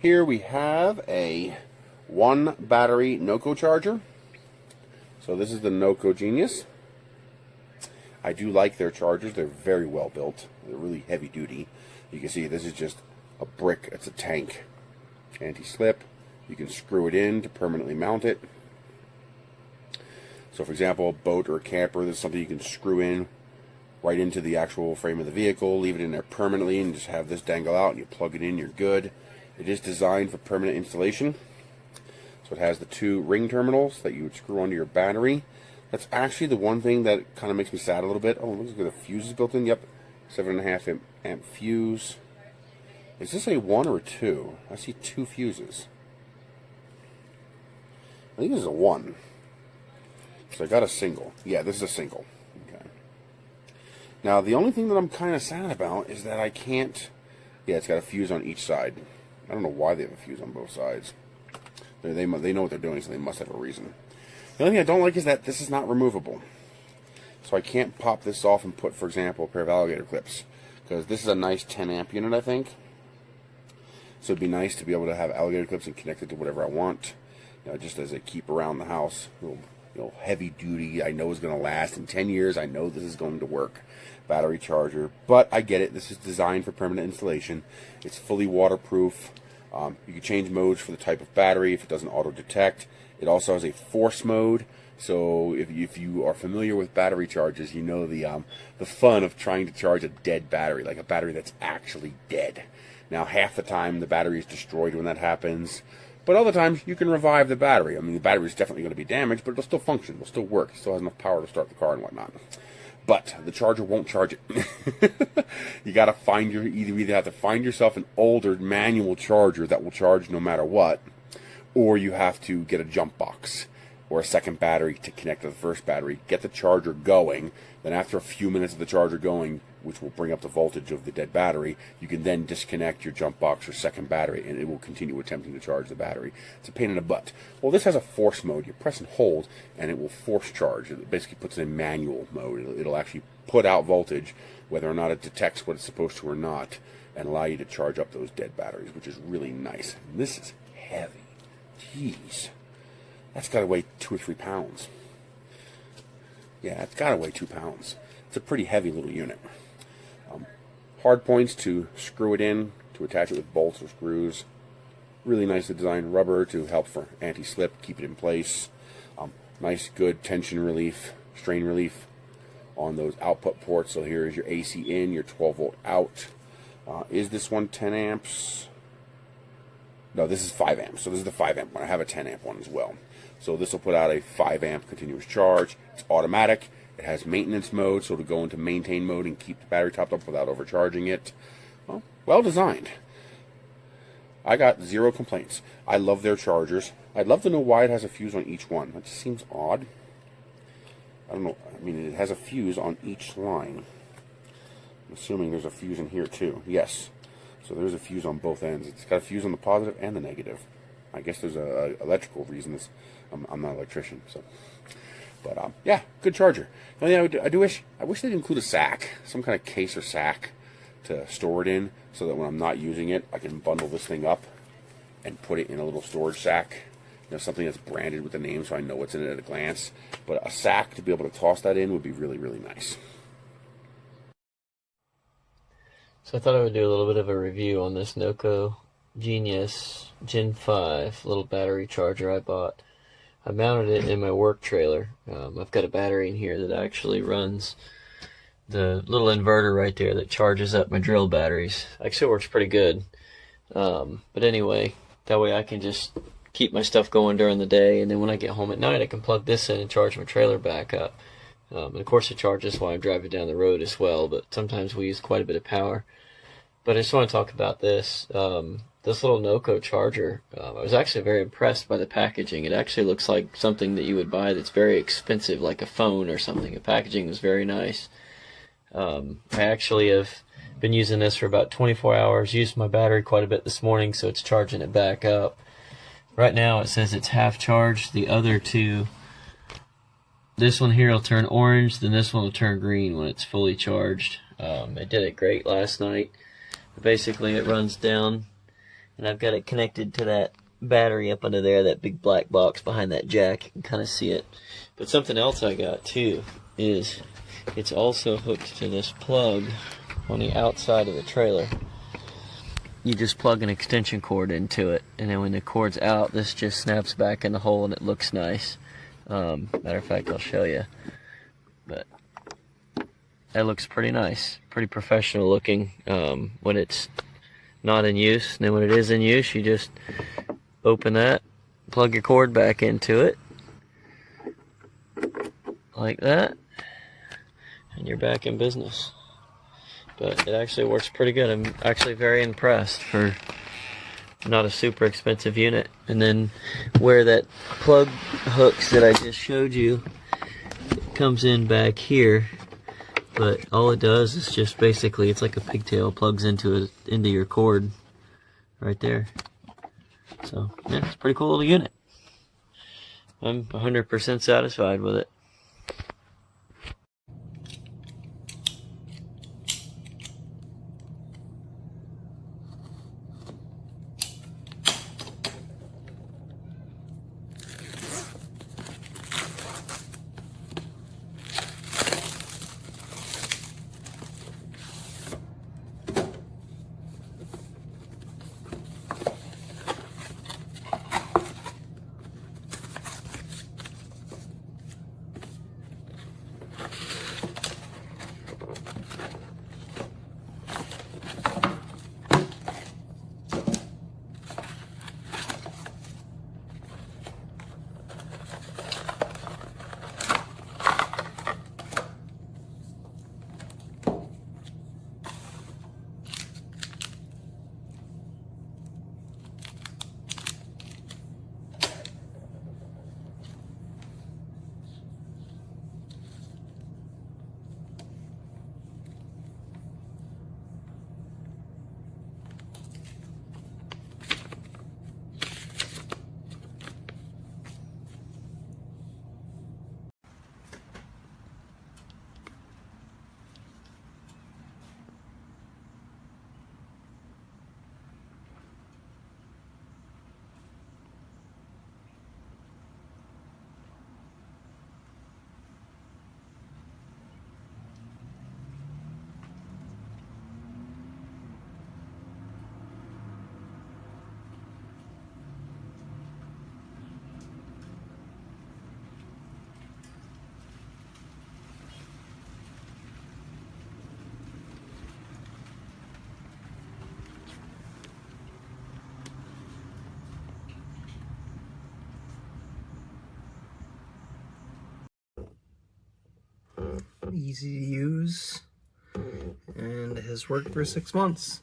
Here we have a 1 battery NOCO charger. So this is the NOCO Genius. I do like their chargers. They're very well built. They're really heavy duty. You can see this is just a brick. It's a tank. Anti-slip. You can screw it in to permanently mount it. So for example, a boat or a camper, there's something you can screw in right into the actual frame of the vehicle, leave it in there permanently, and just have this dangle out, and you plug it in, you're good. It is designed for permanent installation. So it has the 2 ring terminals that you would screw onto your battery. That's actually the one thing that kind of makes me sad a little bit. Oh, looks like the fuse is built in. Yep, 7.5 amp fuse. Is this a 1 or a 2? I see 2 fuses. I think this is a 1. So I got a single. Yeah, this is a single. Okay. Now, the only thing that I'm kind of sad about is that I can't... Yeah, it's got a fuse on each side. I don't know why they have a fuse on both sides. They know what they're doing, so they must have a reason. The only thing I don't like is that this is not removable. So I can't pop this off and put, for example, a pair of alligator clips. Because this is a nice 10 amp unit, I think. So it'd be nice to be able to have alligator clips and connect it to whatever I want. You know, just as a keep around the house. Heavy duty, I know is going to last in 10 years. I know this is going to work. Battery charger. But I get it. This is designed for permanent installation. It's fully waterproof. You can change modes for the type of battery if it doesn't auto-detect. It also has a force mode. So if you are familiar with battery chargers, you know the fun of trying to charge a dead battery, like a battery that's actually dead. Now, half the time the battery is destroyed when that happens. But other times, you can revive the battery. I mean, the battery is definitely going to be damaged, but it'll still function. It'll still work. It still has enough power to start the car and whatnot. But the charger won't charge it. You got to find you either have to find yourself an older manual charger that will charge no matter what, or you have to get a jump box or a second battery to connect to the first battery, get the charger going. Then after a few minutes of the charger going, which will bring up the voltage of the dead battery, you can then disconnect your jump box or second battery, and it will continue attempting to charge the battery. It's a pain in the butt. Well, this has a force mode. You press and hold, and it will force charge. It basically puts it in manual mode. It'll actually put out voltage, whether or not it detects what it's supposed to or not, and allow you to charge up those dead batteries, which is really nice. And this is heavy. Jeez. That's got to weigh 2 or 3 pounds. Yeah, it's got to weigh 2 pounds. It's a pretty heavy little unit. Hard points to screw it in, to attach it with bolts or screws. Really nicely designed rubber to help for anti-slip, keep it in place. Nice, good tension relief, strain relief on those output ports. So here is your AC in, your 12 volt out. Is this one 10 amps? No, this is 5 amps. So this is the 5 amp one. I have a 10 amp one as well. So this will put out a 5 amp continuous charge. It's automatic. It has maintenance mode, so to go into maintain mode and keep the battery topped up without overcharging it. Well designed. I got 0 complaints. I love their chargers. I'd love to know why it has a fuse on each one. That just seems odd. I don't know. I mean, it has a fuse on each line. I'm assuming there's a fuse in here too. Yes. So there's a fuse on both ends. It's got a fuse on the positive and the negative. I guess there's a electrical reason. I'm not an electrician, so. But yeah, good charger. Now, yeah, I wish they'd include a sack, some kind of case or sack to store it in, so that when I'm not using it, I can bundle this thing up and put it in a little storage sack. You know, something that's branded with the name, so I know what's in it at a glance. But a sack to be able to toss that in would be really, really nice. So I thought I would do a little bit of a review on this NOCO Genius Gen 5 little battery charger I bought. I mounted it in my work trailer. I've got a battery in here that actually runs the little inverter right there that charges up my drill batteries. Actually works pretty good. But anyway, that way I can just keep my stuff going during the day, and then when I get home at night I can plug this in and charge my trailer back up. And of course it charges while I'm driving down the road as well, but sometimes we use quite a bit of power. But I just want to talk about this. This little NOCO charger, I was actually very impressed by the packaging. It actually looks like something that you would buy that's very expensive, like a phone or something. The packaging was very nice. I actually have been using this for about 24 hours, used my battery quite a bit this morning, so it's charging it back up. Right now it says it's half charged. The other two, this one here will turn orange, then this one will turn green when it's fully charged. It did it great last night. Basically it runs down And I've got it connected to that battery up under there, that big black box behind that jack. You can kind of see it. But something else I got too is it's also hooked to this plug on the outside of the trailer. You just plug an extension cord into it, and then when the cord's out, this just snaps back in the hole and it looks nice. Matter of fact, I'll show you. But that looks pretty nice, pretty professional looking when it's not in use. And then when it is in use, you just open that, plug your cord back into it, like that, and you're back in business. But it actually works pretty good. I'm actually very impressed for not a super expensive unit. And then where that plug hooks that I just showed you, it comes in back here. But all it does is just basically, it's like a pigtail, plugs into your cord right there. So yeah, it's a pretty cool little unit. I'm 100% satisfied with it. Easy to use, and has worked for 6 months.